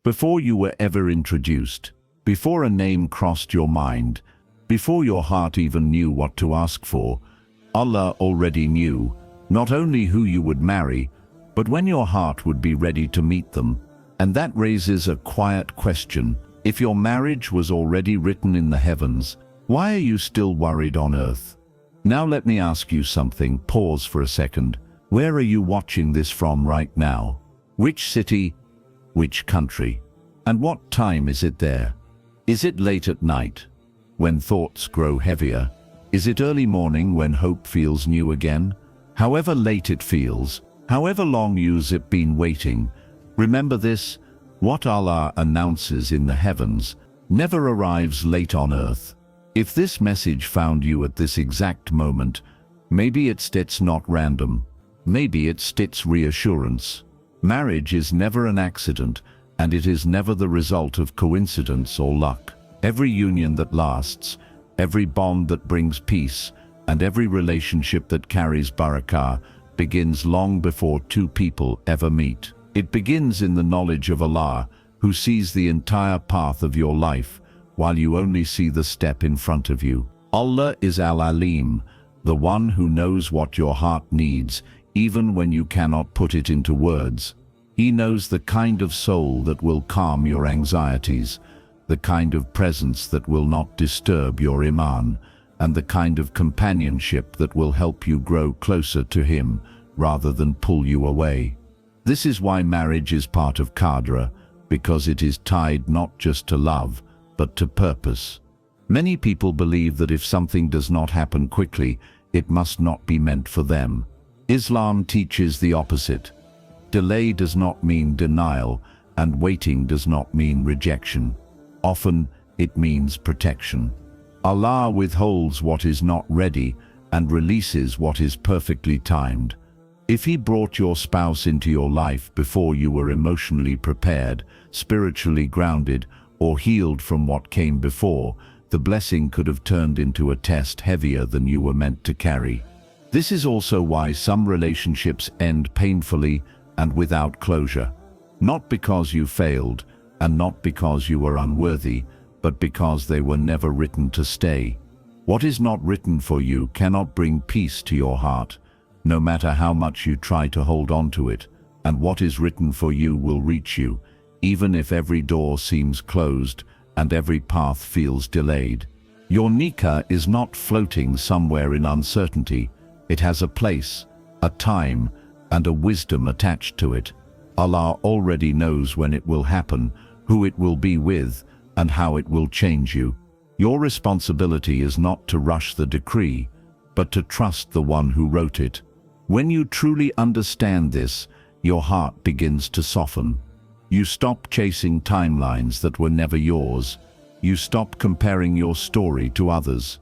Before you were ever introduced, before a name crossed your mind, before your heart even knew what to ask for, Allah already knew not only who you would marry, but when your heart would be ready to meet them. And that raises a quiet question. If your marriage was already written in the heavens, why are you still worried on earth? Now let me ask you something. Pause for a second. Where are you watching this from right now? Which city? Which country? And what time is it there? Is it late at night, when thoughts grow heavier? Is it early morning when hope feels new again? However late it feels, however long you've been waiting, remember this: what Allah announces in the heavens never arrives late on earth. If this message found you at this exact moment, maybe it's not random, maybe it's reassurance. Marriage is never an accident, and it is never the result of coincidence or luck. Every union that lasts, every bond that brings peace, and every relationship that carries barakah begins long before two people ever meet. It begins in the knowledge of Allah, who sees the entire path of your life, while you only see the step in front of you. Allah is Al-Alim, the one who knows what your heart needs, even when you cannot put it into words. He knows the kind of soul that will calm your anxieties, the kind of presence that will not disturb your iman, and the kind of companionship that will help you grow closer to Him rather than pull you away. This is why marriage is part of Qadr, because it is tied not just to love, but to purpose. Many people believe that if something does not happen quickly, it must not be meant for them. Islam teaches the opposite. Delay does not mean denial, and waiting does not mean rejection. Often, it means protection. Allah withholds what is not ready and releases what is perfectly timed. If He brought your spouse into your life before you were emotionally prepared, spiritually grounded, or healed from what came before, the blessing could have turned into a test heavier than you were meant to carry. This is also why some relationships end painfully and without closure. Not because you failed, and not because you were unworthy, but because they were never written to stay. What is not written for you cannot bring peace to your heart, no matter how much you try to hold on to it, and what is written for you will reach you, even if every door seems closed and every path feels delayed. Your nikah is not floating somewhere in uncertainty. It has a place, a time, and a wisdom attached to it. Allah already knows when it will happen, who it will be with, and how it will change you. Your responsibility is not to rush the decree, but to trust the one who wrote it. When you truly understand this, your heart begins to soften. You stop chasing timelines that were never yours. You stop comparing your story to others.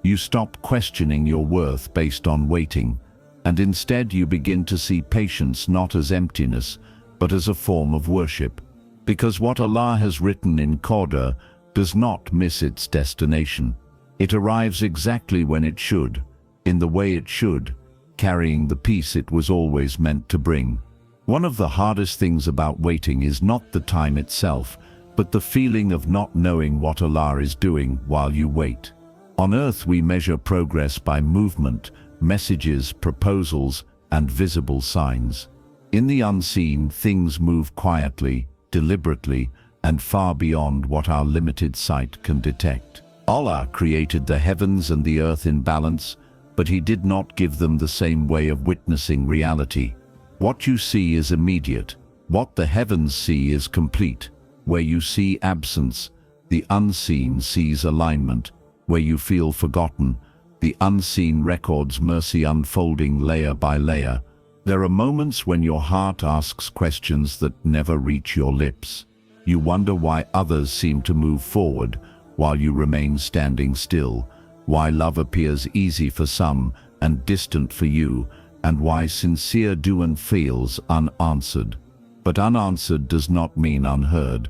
You stop questioning your worth based on waiting, and instead you begin to see patience not as emptiness, but as a form of worship. Because what Allah has written in Qadr does not miss its destination. It arrives exactly when it should, in the way it should, carrying the peace it was always meant to bring. One of the hardest things about waiting is not the time itself, but the feeling of not knowing what Allah is doing while you wait. On earth we measure progress by movement, messages, proposals, and visible signs. In the unseen, things move quietly, deliberately, and far beyond what our limited sight can detect. Allah created the heavens and the earth in balance, but He did not give them the same way of witnessing reality. What you see is immediate. What the heavens see is complete. Where you see absence, the unseen sees alignment. Where you feel forgotten, the unseen records mercy unfolding layer by layer. There are moments when your heart asks questions that never reach your lips. You wonder why others seem to move forward while you remain standing still, why love appears easy for some and distant for you, and why sincere du'a feels unanswered. But unanswered does not mean unheard.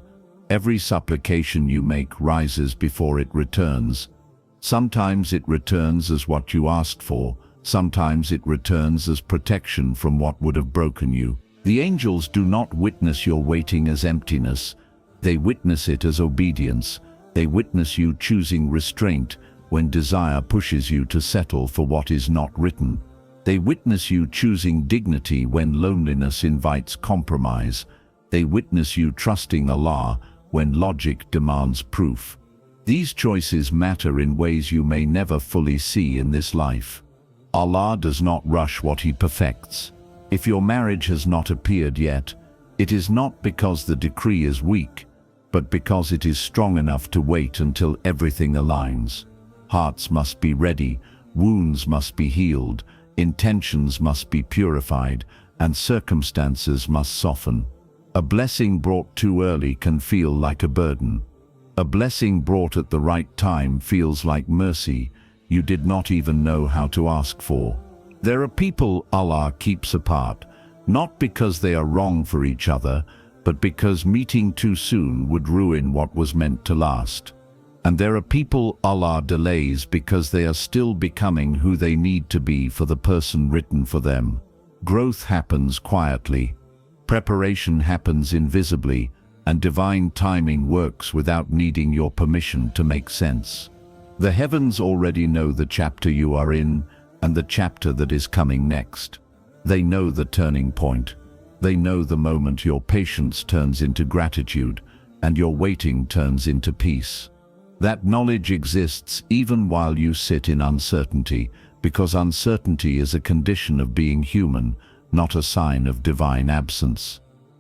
Every supplication you make rises before it returns. Sometimes it returns as what you asked for, sometimes it returns as protection from what would have broken you. The angels do not witness your waiting as emptiness, They witness it as obedience. They witness you choosing restraint when desire pushes you to settle for what is not written. They witness you choosing dignity when loneliness invites compromise. They witness you trusting Allah when logic demands proof. These choices matter in ways you may never fully see in this life. Allah does not rush what He perfects. If your marriage has not appeared yet, it is not because the decree is weak, but because it is strong enough to wait until everything aligns. Hearts must be ready, wounds must be healed, intentions must be purified, and circumstances must soften. A blessing brought too early can feel like a burden. A blessing brought at the right time feels like mercy you did not even know how to ask for. There are people Allah keeps apart, not because they are wrong for each other, but because meeting too soon would ruin what was meant to last. And there are people Allah delays because they are still becoming who they need to be for the person written for them. Growth happens quietly. Preparation happens invisibly, and divine timing works without needing your permission to make sense. The heavens already know the chapter you are in and the chapter that is coming next. They know the turning point. They know the moment your patience turns into gratitude and your waiting turns into peace. That knowledge exists even while you sit in uncertainty, because uncertainty is a condition of being human, not a sign of divine absence.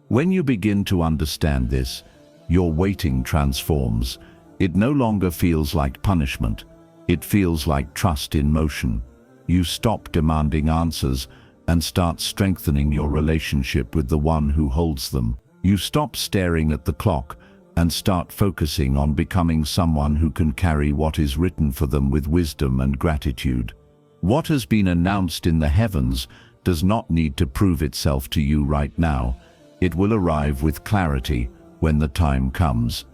When you begin to understand this, your waiting transforms. It no longer feels like punishment. It feels like trust in motion. You stop demanding answers and start strengthening your relationship with the one who holds them. You stop staring at the clock and start focusing on becoming someone who can carry what is written for them with wisdom and gratitude. What has been announced in the heavens does not need to prove itself to you right now. It will arrive with clarity when the time comes.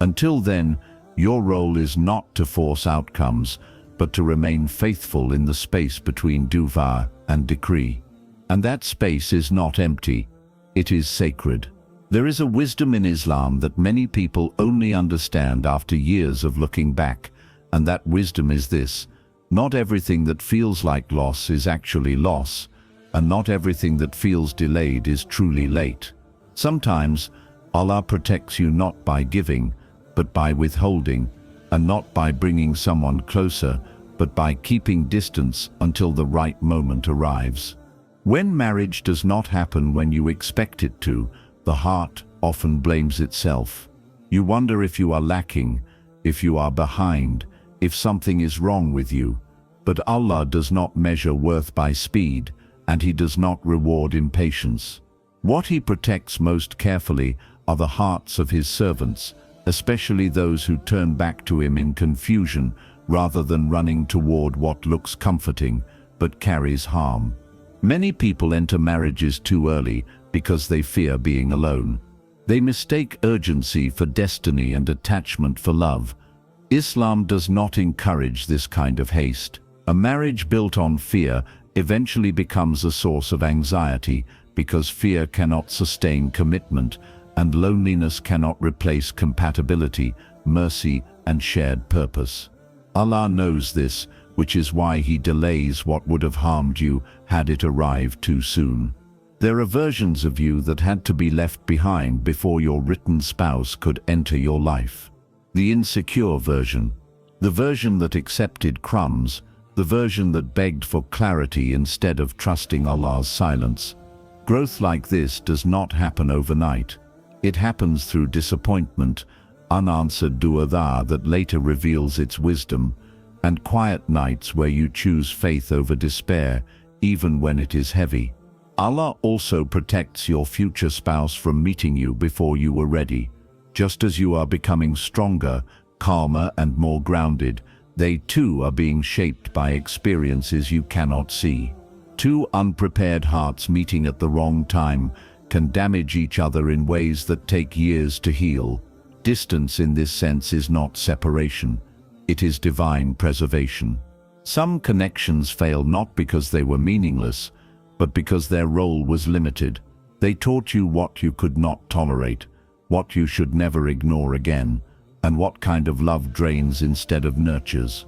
Until then, your role is not to force outcomes, but to remain faithful in the space between du'a and decree. And that space is not empty, it is sacred. There is a wisdom in Islam that many people only understand after years of looking back, and that wisdom is this: not everything that feels like loss is actually loss, and not everything that feels delayed is truly late. Sometimes Allah protects you not by giving, but by withholding, and not by bringing someone closer, but by keeping distance until the right moment arrives. When marriage does not happen when you expect it to, the heart often blames itself. You wonder if you are lacking, if you are behind, if something is wrong with you. But Allah does not measure worth by speed, and He does not reward impatience. What He protects most carefully are the hearts of His servants, especially those who turn back to Him in confusion rather than running toward what looks comforting but carries harm. Many people enter marriages too early because they fear being alone. They mistake urgency for destiny and attachment for love. Islam does not encourage this kind of haste. A marriage built on fear eventually becomes a source of anxiety, because fear cannot sustain commitment, and loneliness cannot replace compatibility, mercy, and shared purpose. Allah knows this, which is why He delays what would have harmed you had it arrived too soon. There are versions of you that had to be left behind before your written spouse could enter your life. The insecure version, the version that accepted crumbs, the version that begged for clarity instead of trusting Allah's silence. Growth like this does not happen overnight. It happens through disappointment, unanswered du'a that later reveals its wisdom, and quiet nights where you choose faith over despair, even when it is heavy. Allah also protects your future spouse from meeting you before you were ready. Just as you are becoming stronger, calmer, and more grounded, they too are being shaped by experiences you cannot see. Two unprepared hearts meeting at the wrong time can damage each other in ways that take years to heal. Distance in this sense is not separation. It is divine preservation. Some connections fail not because they were meaningless, but because their role was limited. They taught you what you could not tolerate, what you should never ignore again, and what kind of love drains instead of nurtures.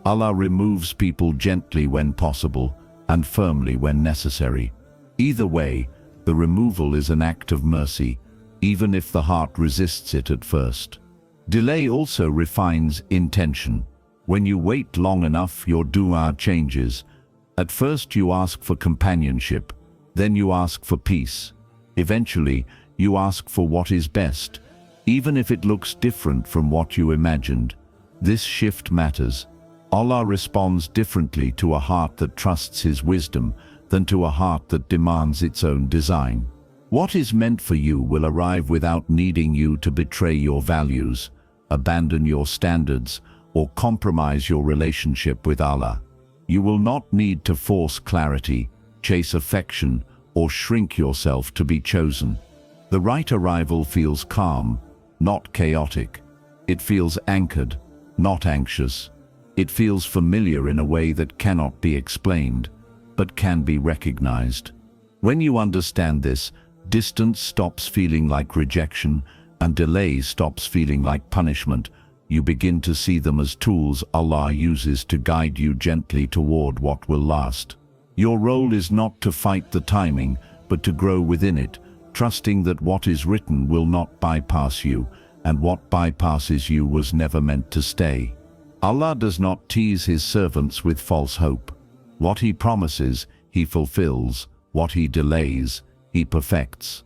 Allah removes people gently when possible and firmly when necessary. Either way, the removal is an act of mercy, even if the heart resists it at first. Delay also refines intention. When you wait long enough, your du'a changes. At first you ask for companionship, then you ask for peace. Eventually, you ask for what is best, even if it looks different from what you imagined. This shift matters. Allah responds differently to a heart that trusts His wisdom than to a heart that demands its own design. What is meant for you will arrive without needing you to betray your values, abandon your standards, or compromise your relationship with Allah. You will not need to force clarity, chase affection, or shrink yourself to be chosen. The right arrival feels calm, not chaotic. It feels anchored, not anxious. It feels familiar in a way that cannot be explained, but can be recognized. When you understand this, distance stops feeling like rejection, and delay stops feeling like punishment. You begin to see them as tools Allah uses to guide you gently toward what will last. Your role is not to fight the timing, but to grow within it, trusting that what is written will not bypass you, and what bypasses you was never meant to stay. Allah does not tease His servants with false hope. What He promises, He fulfills. What He delays, He perfects.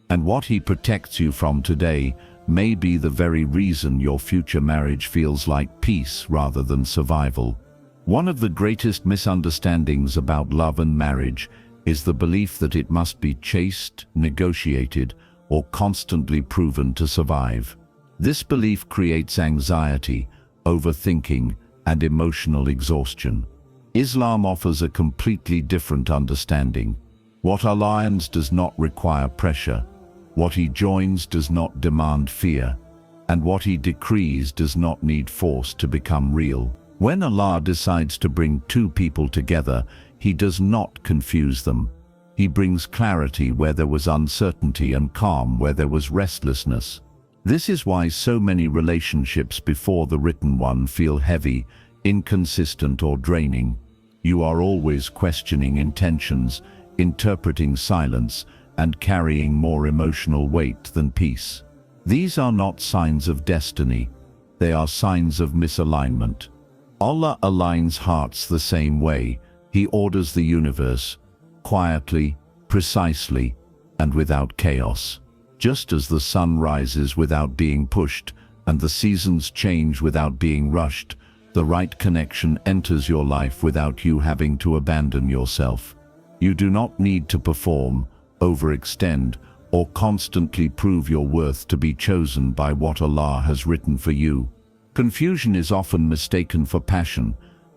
And what He protects you from today may be the very reason your future marriage feels like peace rather than survival. One of the greatest misunderstandings about love and marriage is the belief that it must be chaste, negotiated, or constantly proven to survive. This belief creates anxiety, overthinking, and emotional exhaustion. Islam offers a completely different understanding. What aligns does not require pressure. What He joins does not demand fear, and what He decrees does not need force to become real. When Allah decides to bring two people together, He does not confuse them. He brings clarity where there was uncertainty and calm where there was restlessness. This is why so many relationships before the written one feel heavy, inconsistent, or draining. You are always questioning intentions, interpreting silence, and carrying more emotional weight than peace. These are not signs of destiny. They are signs of misalignment. Allah aligns hearts the same way. He orders the universe, quietly, precisely, and without chaos. Just as the sun rises without being pushed, and the seasons change without being rushed, the right connection enters your life without you having to abandon yourself. You do not need to perform, overextend, or constantly prove your worth to be chosen by what Allah has written for you. Confusion is often mistaken for passion,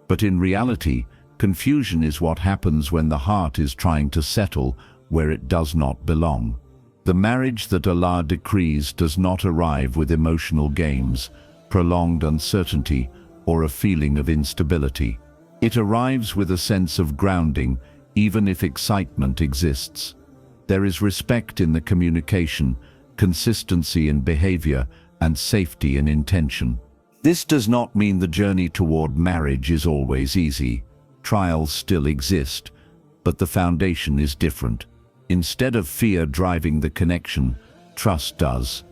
but in reality, confusion is what happens when the heart is trying to settle where it does not belong. The marriage that Allah decrees does not arrive with emotional games, prolonged uncertainty, or a feeling of instability. It arrives with a sense of grounding, even if excitement exists. There is respect in the communication, consistency in behavior, and safety in intention. This does not mean the journey toward marriage is always easy. Trials still exist, but the foundation is different. Instead of fear driving the connection, trust does.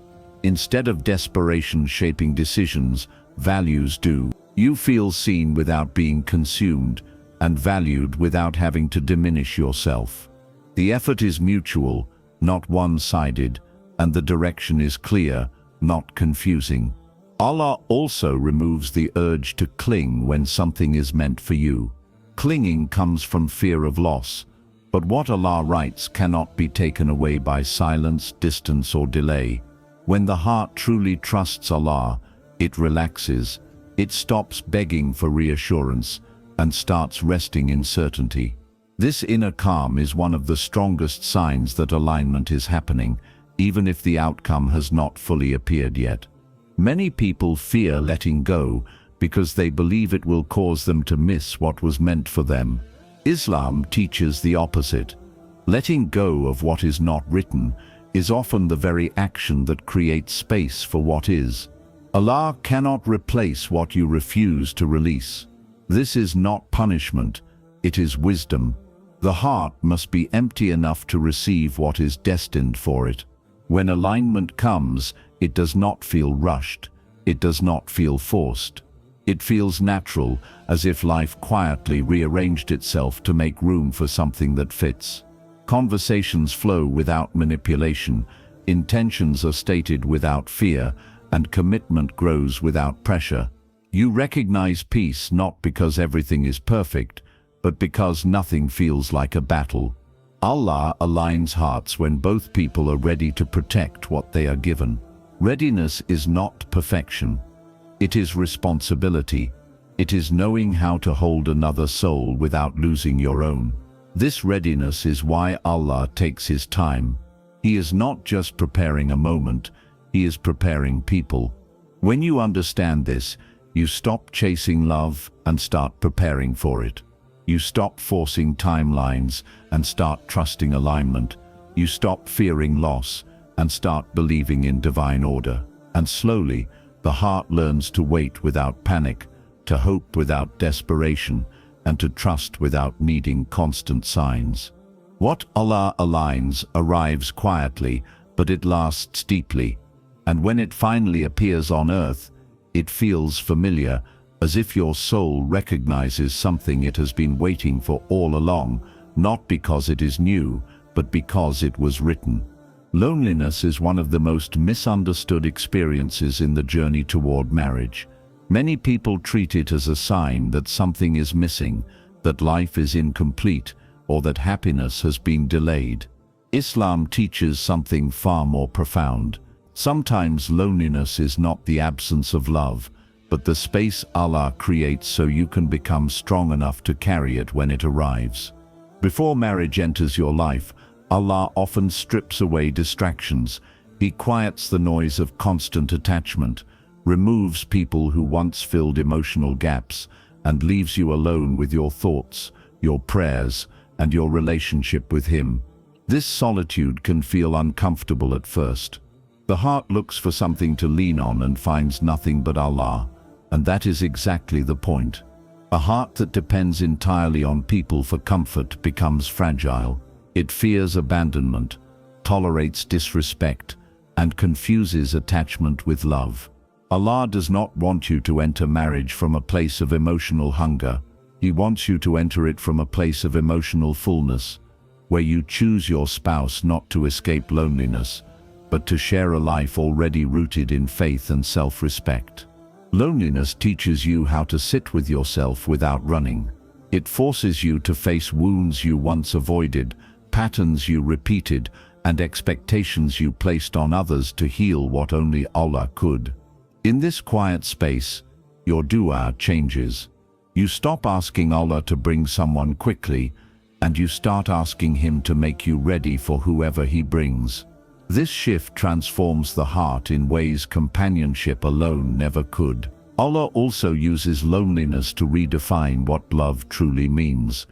Instead of desperation shaping decisions, values do. You feel seen without being consumed, and valued without having to diminish yourself. The effort is mutual, not one-sided, and the direction is clear, not confusing. Allah also removes the urge to cling when something is meant for you. Clinging comes from fear of loss, but what Allah writes cannot be taken away by silence, distance, or delay. When the heart truly trusts Allah, it relaxes, it stops begging for reassurance, and starts resting in certainty. This inner calm is one of the strongest signs that alignment is happening, even if the outcome has not fully appeared yet. Many people fear letting go because they believe it will cause them to miss what was meant for them. Islam teaches the opposite. Letting go of what is not written is often the very action that creates space for what is. Allah cannot replace what you refuse to release. This is not punishment, it is wisdom. The heart must be empty enough to receive what is destined for it. When alignment comes, it does not feel rushed. It does not feel forced. It feels natural, as if life quietly rearranged itself to make room for something that fits. Conversations flow without manipulation, intentions are stated without fear, and commitment grows without pressure. You recognize peace not because everything is perfect, but because nothing feels like a battle. Allah aligns hearts when both people are ready to protect what they are given. Readiness is not perfection. It is responsibility. It is knowing how to hold another soul without losing your own. This readiness is why Allah takes His time. He is not just preparing a moment, He is preparing people. When you understand this, you stop chasing love and start preparing for it. You stop forcing timelines and start trusting alignment. You stop fearing loss and start believing in divine order. And slowly, the heart learns to wait without panic, to hope without desperation, and to trust without needing constant signs. What Allah aligns arrives quietly, but it lasts deeply. And when it finally appears on earth, it feels familiar, as if your soul recognizes something it has been waiting for all along, not because it is new, but because it was written. Loneliness is one of the most misunderstood experiences in the journey toward marriage. Many people treat it as a sign that something is missing, that life is incomplete, or that happiness has been delayed. Islam teaches something far more profound. Sometimes loneliness is not the absence of love, but the space Allah creates so you can become strong enough to carry it when it arrives. Before marriage enters your life, Allah often strips away distractions. He quiets the noise of constant attachment, removes people who once filled emotional gaps, and leaves you alone with your thoughts, your prayers, and your relationship with Him. This solitude can feel uncomfortable at first. The heart looks for something to lean on and finds nothing but Allah. And that is exactly the point. A heart that depends entirely on people for comfort becomes fragile. It fears abandonment, tolerates disrespect, and confuses attachment with love. Allah does not want you to enter marriage from a place of emotional hunger. He wants you to enter it from a place of emotional fullness, where you choose your spouse not to escape loneliness, but to share a life already rooted in faith and self-respect. Loneliness teaches you how to sit with yourself without running. It forces you to face wounds you once avoided, patterns you repeated, and expectations you placed on others to heal what only Allah could. In this quiet space, your du'a changes. You stop asking Allah to bring someone quickly, and you start asking Him to make you ready for whoever He brings. This shift transforms the heart in ways companionship alone never could. Allah also uses loneliness to redefine what love truly means.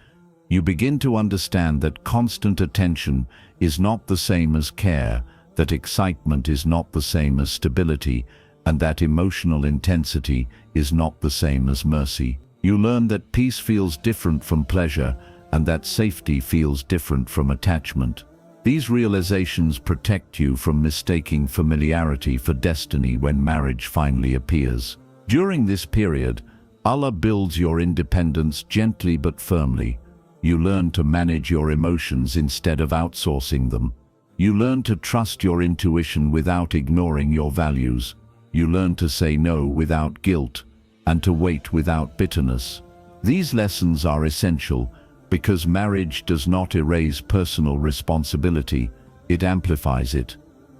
You begin to understand that constant attention is not the same as care, that excitement is not the same as stability, and that emotional intensity is not the same as mercy. You learn that peace feels different from pleasure, and that safety feels different from attachment. These realizations protect you from mistaking familiarity for destiny when marriage finally appears. During this period, Allah builds your independence gently but firmly. You learn to manage your emotions instead of outsourcing them. You learn to trust your intuition without ignoring your values. You learn to say no without guilt, and to wait without bitterness. These lessons are essential because marriage does not erase personal responsibility, it amplifies it.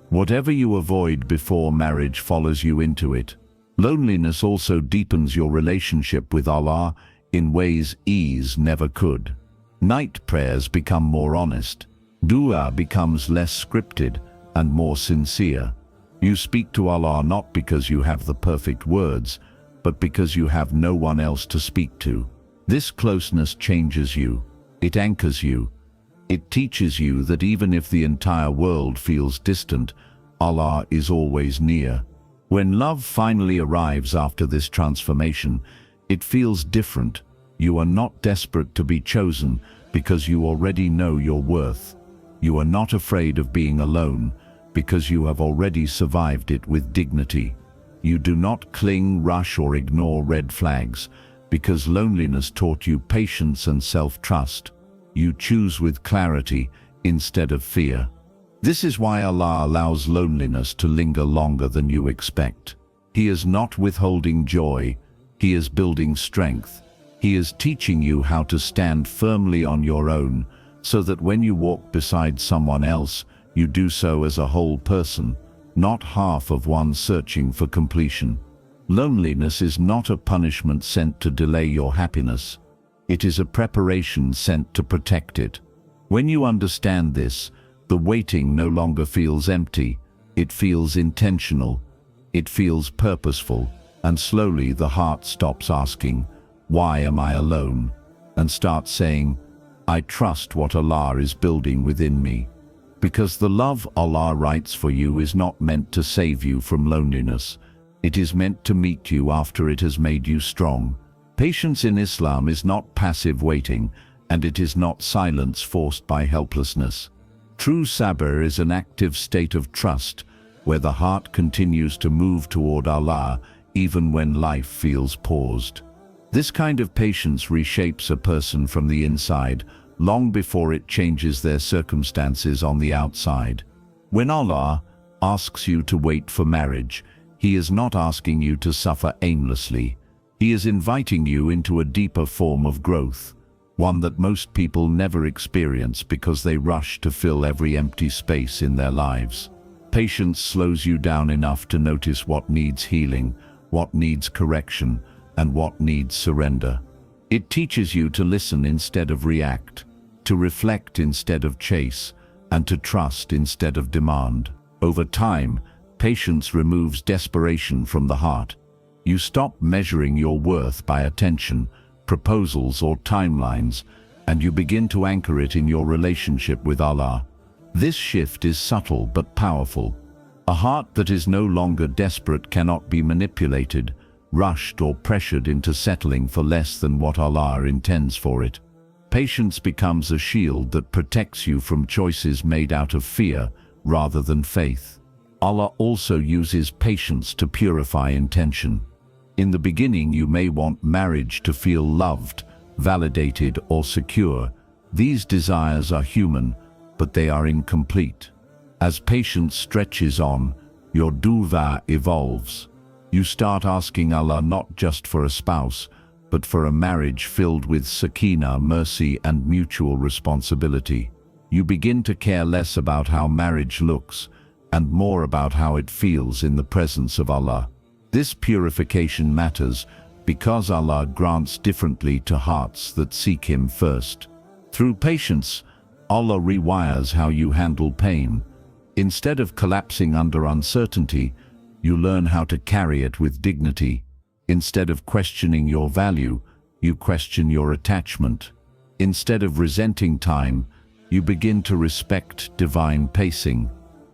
Whatever you avoid before marriage follows you into it. Loneliness also deepens your relationship with Allah in ways ease never could. Night prayers become more honest. Du'a becomes less scripted and more sincere. You speak to Allah not because you have the perfect words, but because you have no one else to speak to. This closeness changes you. It anchors you. It teaches you that even if the entire world feels distant, Allah is always near. When love finally arrives after this transformation, it feels different. You are not desperate to be chosen because you already know your worth. You are not afraid of being alone because you have already survived it with dignity. You do not cling, rush, or ignore red flags because loneliness taught you patience and self-trust. You choose with clarity instead of fear. This is why Allah allows loneliness to linger longer than you expect. He is not withholding joy, He is building strength. He is teaching you how to stand firmly on your own, so that when you walk beside someone else, you do so as a whole person, not half of one searching for completion. Loneliness is not a punishment sent to delay your happiness. It is a preparation sent to protect it. When you understand this, the waiting no longer feels empty. It feels intentional. It feels purposeful. And slowly the heart stops asking, "Why am I alone?" and starts saying, "I trust what Allah is building within me." Because the love Allah writes for you is not meant to save you from loneliness. It is meant to meet you after it has made you strong. Patience in Islam is not passive waiting, and it is not silence forced by helplessness. True Sabr is an active state of trust, where the heart continues to move toward Allah even when life feels paused. This kind of patience reshapes a person from the inside, long before it changes their circumstances on the outside. When Allah asks you to wait for marriage, He is not asking you to suffer aimlessly. He is inviting you into a deeper form of growth, one that most people never experience because they rush to fill every empty space in their lives. Patience slows you down enough to notice what needs healing, what needs correction, and what needs surrender. It teaches you to listen instead of react, to reflect instead of chase, and to trust instead of demand. Over time, patience removes desperation from the heart. You stop measuring your worth by attention, proposals, or timelines, and you begin to anchor it in your relationship with Allah. This shift is subtle but powerful. A heart that is no longer desperate cannot be manipulated, rushed, or pressured into settling for less than what Allah intends for it. Patience becomes a shield that protects you from choices made out of fear rather than faith. Allah also uses patience to purify intention. In the beginning, you may want marriage to feel loved, validated, or secure. These desires are human, but they are incomplete. As patience stretches on, your duʿā evolves. You start asking Allah not just for a spouse, but for a marriage filled with sakina, mercy, and mutual responsibility. You begin to care less about how marriage looks, and more about how it feels in the presence of Allah. This purification matters because Allah grants differently to hearts that seek Him first. Through patience, Allah rewires how you handle pain. Instead of collapsing under uncertainty, you learn how to carry it with dignity. Instead of questioning your value, you question your attachment. Instead of resenting time, you begin to respect divine pacing.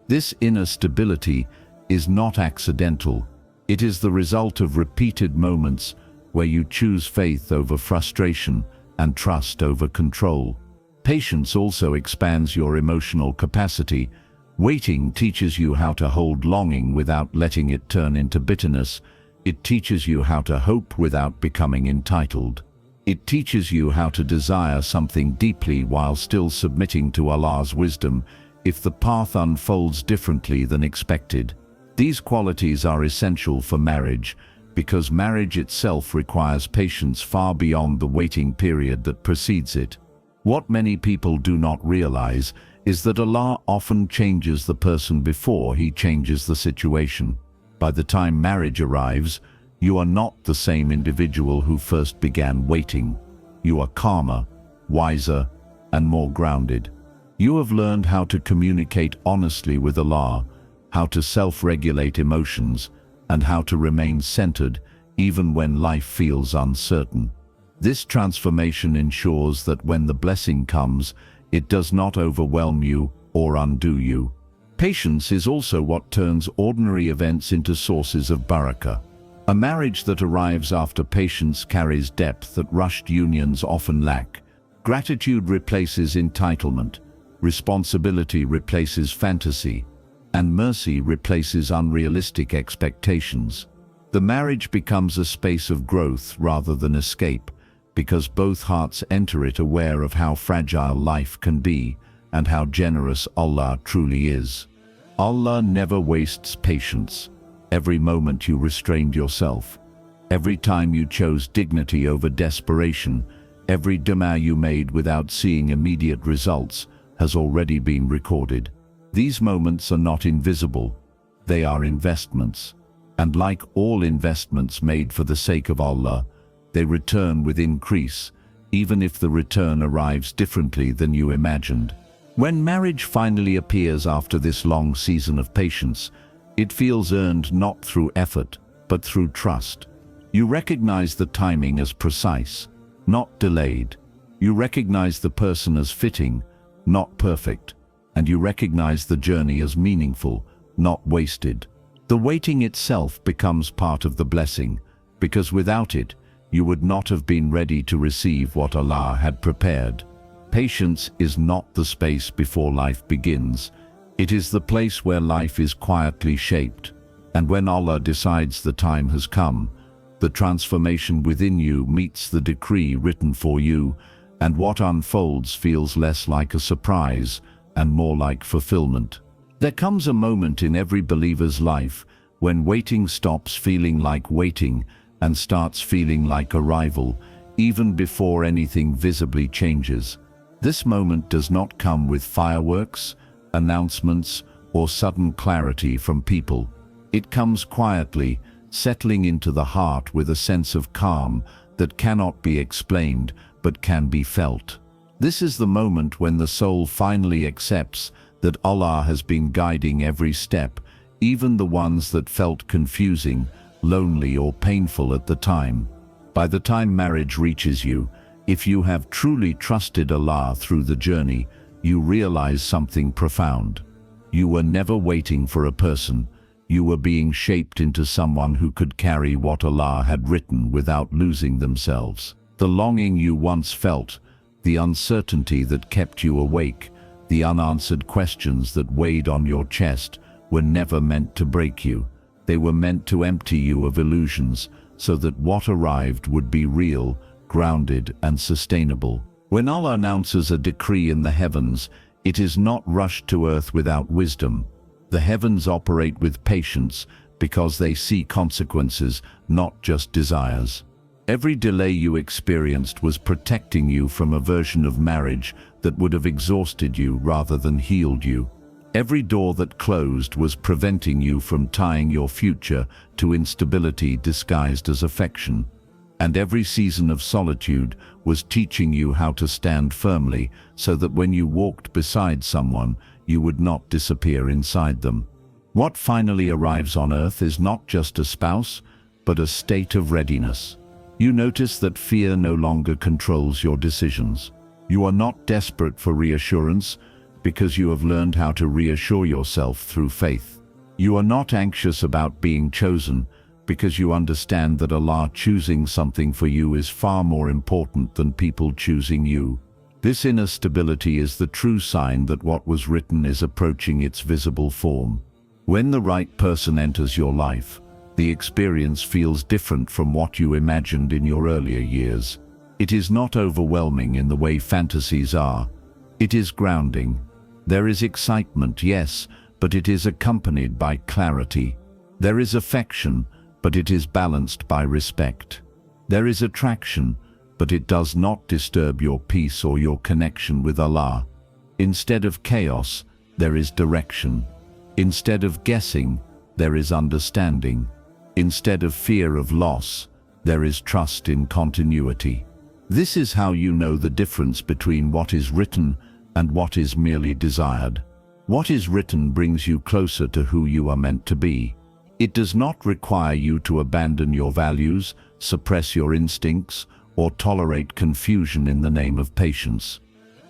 This inner stability is not accidental. It is the result of repeated moments where you choose faith over frustration and trust over control. Patience also expands your emotional capacity. Waiting teaches you how to hold longing without letting it turn into bitterness. It teaches you how to hope without becoming entitled. It teaches you how to desire something deeply while still submitting to Allah's wisdom if the path unfolds differently than expected. These qualities are essential for marriage because marriage itself requires patience far beyond the waiting period that precedes it. What many people do not realize is that Allah often changes the person before He changes the situation. By the time marriage arrives, you are not the same individual who first began waiting. You are calmer, wiser, and more grounded. You have learned how to communicate honestly with Allah, how to self-regulate emotions, and how to remain centered even when life feels uncertain. This transformation ensures that when the blessing comes, It does not overwhelm you or undo you. Patience is also what turns ordinary events into sources of barakah. A marriage that arrives after patience carries depth that rushed unions often lack. Gratitude replaces entitlement, responsibility replaces fantasy, and mercy replaces unrealistic expectations. The marriage becomes a space of growth rather than escape, because both hearts enter it aware of how fragile life can be and how generous Allah truly is. Allah never wastes patience. Every moment you restrained yourself, every time you chose dignity over desperation, every du'a you made without seeing immediate results has already been recorded. These moments are not invisible, they are investments. And like all investments made for the sake of Allah, they return with increase, even if the return arrives differently than you imagined. When marriage finally appears after this long season of patience, it feels earned not through effort, but through trust. You recognize the timing as precise, not delayed. You recognize the person as fitting, not perfect. And you recognize the journey as meaningful, not wasted. The waiting itself becomes part of the blessing, because without it, you would not have been ready to receive what Allah had prepared. Patience is not the space before life begins. It is the place where life is quietly shaped. And when Allah decides the time has come, the transformation within you meets the decree written for you, and what unfolds feels less like a surprise and more like fulfillment. There comes a moment in every believer's life when waiting stops feeling like waiting and starts feeling like arrival, even before anything visibly changes. This moment does not come with fireworks, announcements, or sudden clarity from people. It comes quietly, settling into the heart with a sense of calm that cannot be explained but can be felt. This is the moment when the soul finally accepts that Allah has been guiding every step, even the ones that felt confusing, lonely, or painful at the time. By the time marriage reaches you, if you have truly trusted Allah through the journey, you realize something profound. You were never waiting for a person. You were being shaped into someone who could carry what Allah had written without losing themselves. The longing you once felt, the uncertainty that kept you awake, the unanswered questions that weighed on your chest were never meant to break you. They were meant to empty you of illusions so that what arrived would be real, grounded, and sustainable. When Allah announces a decree in the heavens, it is not rushed to earth without wisdom. The heavens operate with patience because they see consequences, not just desires. Every delay you experienced was protecting you from a version of marriage that would have exhausted you rather than healed you. Every door that closed was preventing you from tying your future to instability disguised as affection. And every season of solitude was teaching you how to stand firmly so that when you walked beside someone, you would not disappear inside them. What finally arrives on earth is not just a spouse, but a state of readiness. You notice that fear no longer controls your decisions. You are not desperate for reassurance because you have learned how to reassure yourself through faith. You are not anxious about being chosen because you understand that Allah choosing something for you is far more important than people choosing you. This inner stability is the true sign that what was written is approaching its visible form. When the right person enters your life, the experience feels different from what you imagined in your earlier years. It is not overwhelming in the way fantasies are. It is grounding. There is excitement, yes, but it is accompanied by clarity. There is affection, but it is balanced by respect. There is attraction, but it does not disturb your peace or your connection with Allah. Instead of chaos, there is direction. Instead of guessing, there is understanding. Instead of fear of loss, there is trust in continuity. This is how you know the difference between what is written and what is merely desired. What is written brings you closer to who you are meant to be. It does not require you to abandon your values, suppress your instincts, or tolerate confusion in the name of patience.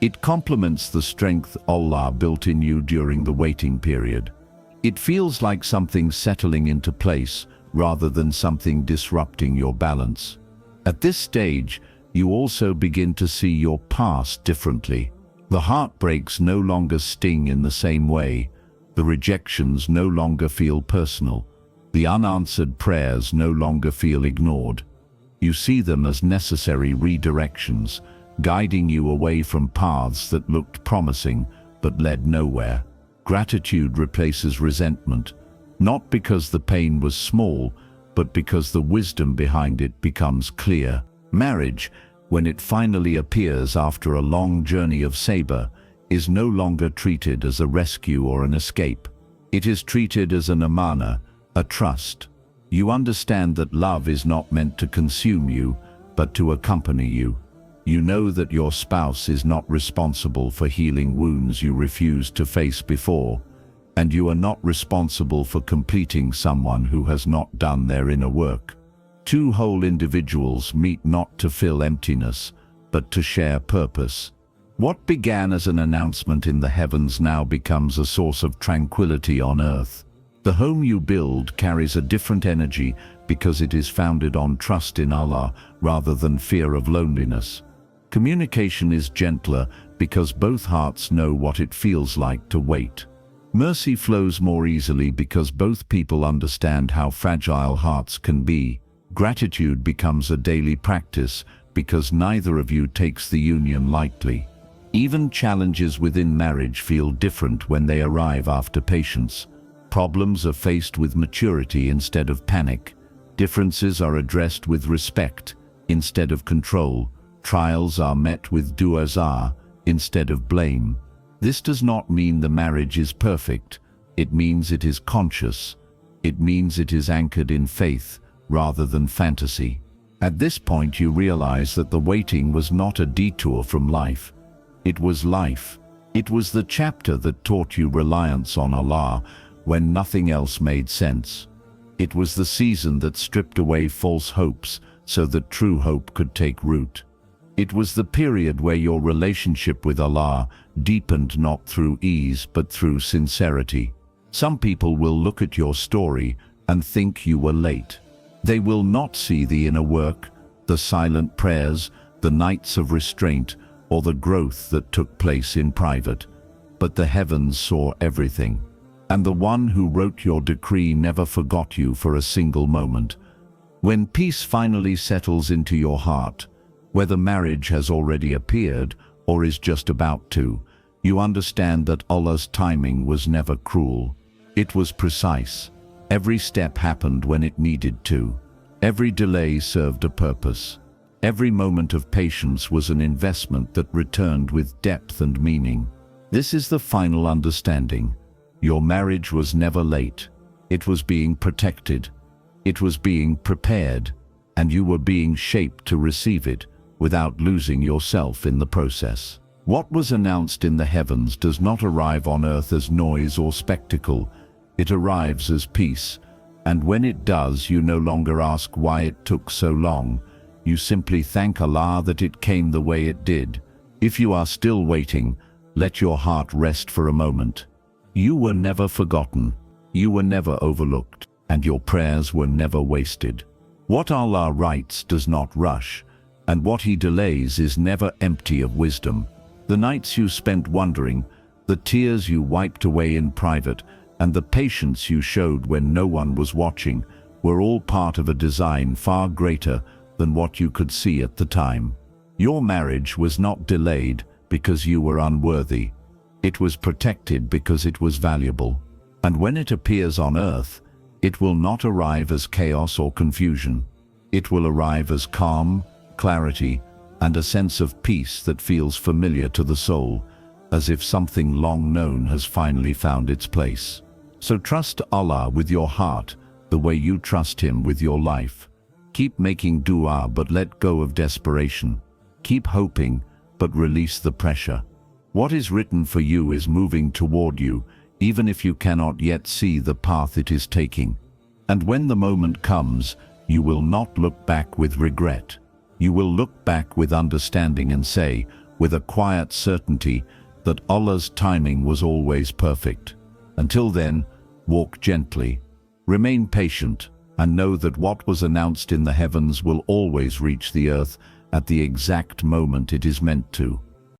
It complements the strength Allah built in you during the waiting period. It feels like something settling into place rather than something disrupting your balance. At this stage, you also begin to see your past differently. The heartbreaks no longer sting in the same way. The rejections no longer feel personal. The unanswered prayers no longer feel ignored. You see them as necessary redirections, guiding you away from paths that looked promising but led nowhere. Gratitude replaces resentment, not because the pain was small, but because the wisdom behind it becomes clear. Marriage, when it finally appears after a long journey of Sabr, is no longer treated as a rescue or an escape. It is treated as an amana, a trust. You understand that love is not meant to consume you, but to accompany you. You know that your spouse is not responsible for healing wounds you refused to face before, and you are not responsible for completing someone who has not done their inner work. Two whole individuals meet not to fill emptiness, but to share purpose. What began as an announcement in the heavens now becomes a source of tranquility on earth. The home you build carries a different energy because it is founded on trust in Allah rather than fear of loneliness. Communication is gentler because both hearts know what it feels like to wait. Mercy flows more easily because both people understand how fragile hearts can be. Gratitude becomes a daily practice because neither of you takes the union lightly. Even challenges within marriage feel different when they arrive after patience. Problems are faced with maturity instead of panic. Differences are addressed with respect instead of control. Trials are met with duʿā instead of blame. This does not mean the marriage is perfect. It means it is conscious. It means it is anchored in faith rather than fantasy. At this point you realize that the waiting was not a detour from life. It was life. It was the chapter that taught you reliance on Allah when nothing else made sense. It was the season that stripped away false hopes so that true hope could take root. It was the period where your relationship with Allah deepened not through ease but through sincerity. Some people will look at your story and think you were late. They will not see the inner work, the silent prayers, the nights of restraint, or the growth that took place in private. But the heavens saw everything. And the one who wrote your decree never forgot you for a single moment. When peace finally settles into your heart, whether marriage has already appeared or is just about to, you understand that Allah's timing was never cruel. It was precise. Every step happened when it needed to. Every delay served a purpose. Every moment of patience was an investment that returned with depth and meaning. This is the final understanding. Your marriage was never late. It was being protected. It was being prepared, and you were being shaped to receive it without losing yourself in the process. What was announced in the heavens does not arrive on earth as noise or spectacle. It arrives as peace, and when it does, you no longer ask why it took so long. You simply thank Allah that it came the way it did. If you are still waiting, let your heart rest for a moment. You were never forgotten, you were never overlooked, and your prayers were never wasted. What Allah writes does not rush, and what He delays is never empty of wisdom. The nights you spent wondering, the tears you wiped away in private, and the patience you showed when no one was watching were all part of a design far greater than what you could see at the time. Your marriage was not delayed because you were unworthy. It was protected because it was valuable. And when it appears on earth, it will not arrive as chaos or confusion. It will arrive as calm, clarity, and a sense of peace that feels familiar to the soul, as if something long known has finally found its place. So trust Allah with your heart the way you trust Him with your life. Keep making du'a but let go of desperation. Keep hoping but release the pressure. What is written for you is moving toward you, even if you cannot yet see the path it is taking. And when the moment comes, you will not look back with regret. You will look back with understanding and say, with a quiet certainty that Allah's timing was always perfect. Until then, walk gently, remain patient, and know that what was announced in the heavens will always reach the earth at the exact moment it is meant to.